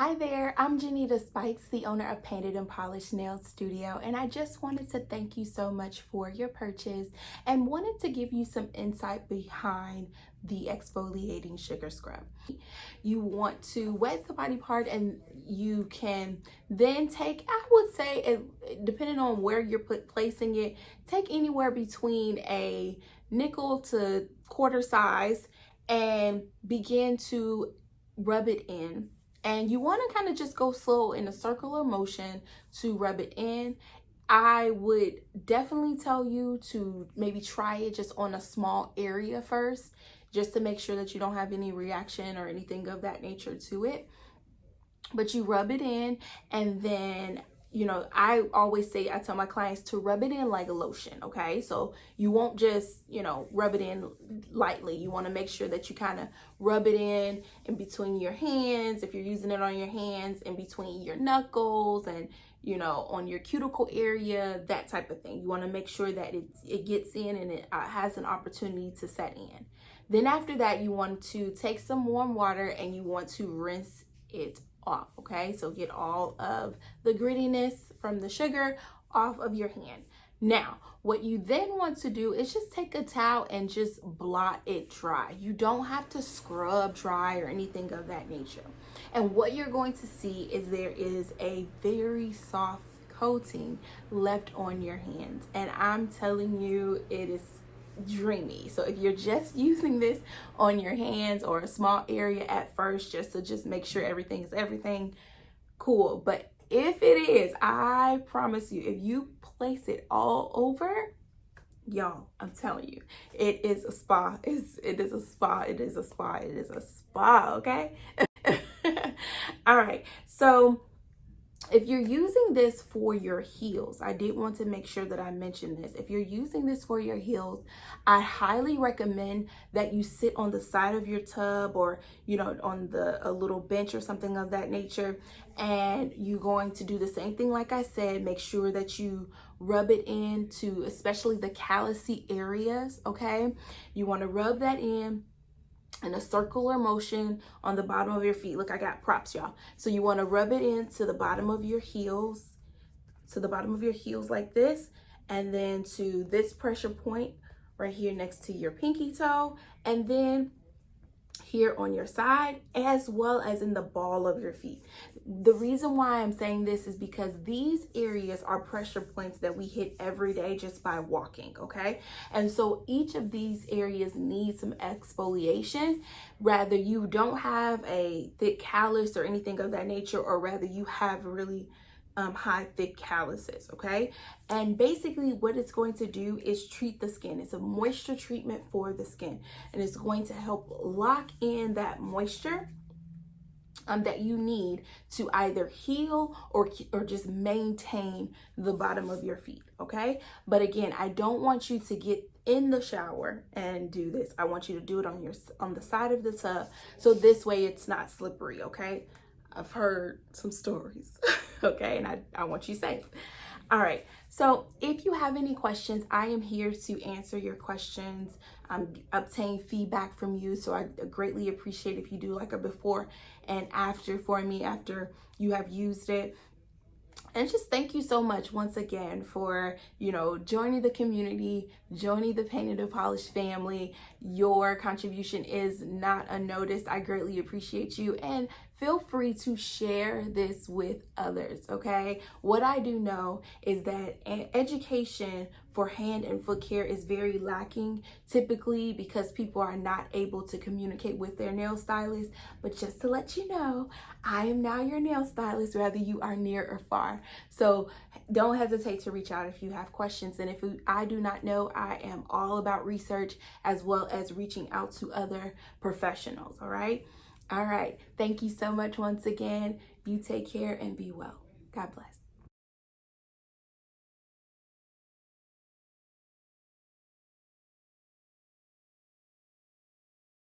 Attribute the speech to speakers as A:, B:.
A: Hi there, I'm Janita Spikes, the owner of Painted and Polished Nail Studio, and I just wanted to thank you so much for your purchase and wanted to give you some insight behind the exfoliating sugar scrub. You want to wet the body part and you can then take, I would say, depending on where you're placing it, take anywhere between a nickel to quarter size and begin to rub it in. And you want to kind of just go slow in a circular motion to rub it in. I would definitely tell you to maybe try it just on a small area first, just to make sure that you don't have any reaction or anything of that nature to it. But you rub it in, and then I always say, I tell my clients to rub it in like a lotion, okay? So you won't just, rub it in lightly. You want to make sure that you kind of rub it in between your hands. If you're using it on your hands, in between your knuckles and, on your cuticle area, that type of thing. You want to make sure that it gets in and it has an opportunity to set in. Then after that, you want to take some warm water and you want to rinse it off, okay? So get all of the grittiness from the sugar off of your hand. Now, what you then want to do is just take a towel and just blot it dry. You don't have to scrub dry or anything of that nature. And what you're going to see is there is a very soft coating left on your hands. And I'm telling you, it is dreamy. So if you're just using this on your hands or a small area at first, just to make sure everything is cool. But if it is, I promise you, if you place it all over, y'all, I'm telling you, it is a spa. It is a spa. It is a spa. It is a spa. Okay. All right. So if you're using this for your heels, I did want to make sure that I mentioned this. If you're using this for your heels, I highly recommend that you sit on the side of your tub or, on a little bench or something of that nature. And you're going to do the same thing. Like I said, make sure that you rub it into, especially the callousy areas. Okay. You want to rub that in a circular motion on the bottom of your feet. Look, I got props, y'all. So you want to rub it into the bottom of your heels, like this, and then to this pressure point right here next to your pinky toe, and then here on your side, as well as in the ball of your feet. The reason why I'm saying this is because these areas are pressure points that we hit every day just by walking, okay? And so each of these areas needs some exfoliation, rather you don't have a thick callus or anything of that nature, or rather you have really high thick calluses, okay? And basically what it's going to do is treat the skin. It's a moisture treatment for the skin, and it's going to help lock in that moisture that you need to either heal or just maintain the bottom of your feet, okay? But again, I don't want you to get in the shower and do this. I want you to do it on the side of the tub, so this way it's not slippery, okay? I've heard some stories, okay, and I want you safe. All right, so if you have any questions, I am here to answer your questions, obtain feedback from you. So I greatly appreciate if you do like a before and after for me after you have used it. And just thank you so much once again for, joining the community, joining the Painted and Polished family. Your contribution is not unnoticed. I greatly appreciate you, and feel free to share this with others, okay? What I do know is that education for hand and foot care is very lacking, typically because people are not able to communicate with their nail stylist. But just to let you know, I am now your nail stylist, whether you are near or far. So don't hesitate to reach out if you have questions. And if I do not know, I am all about research as well as reaching out to other professionals, all right? All right. Thank you so much once again. You take care and be well. God bless.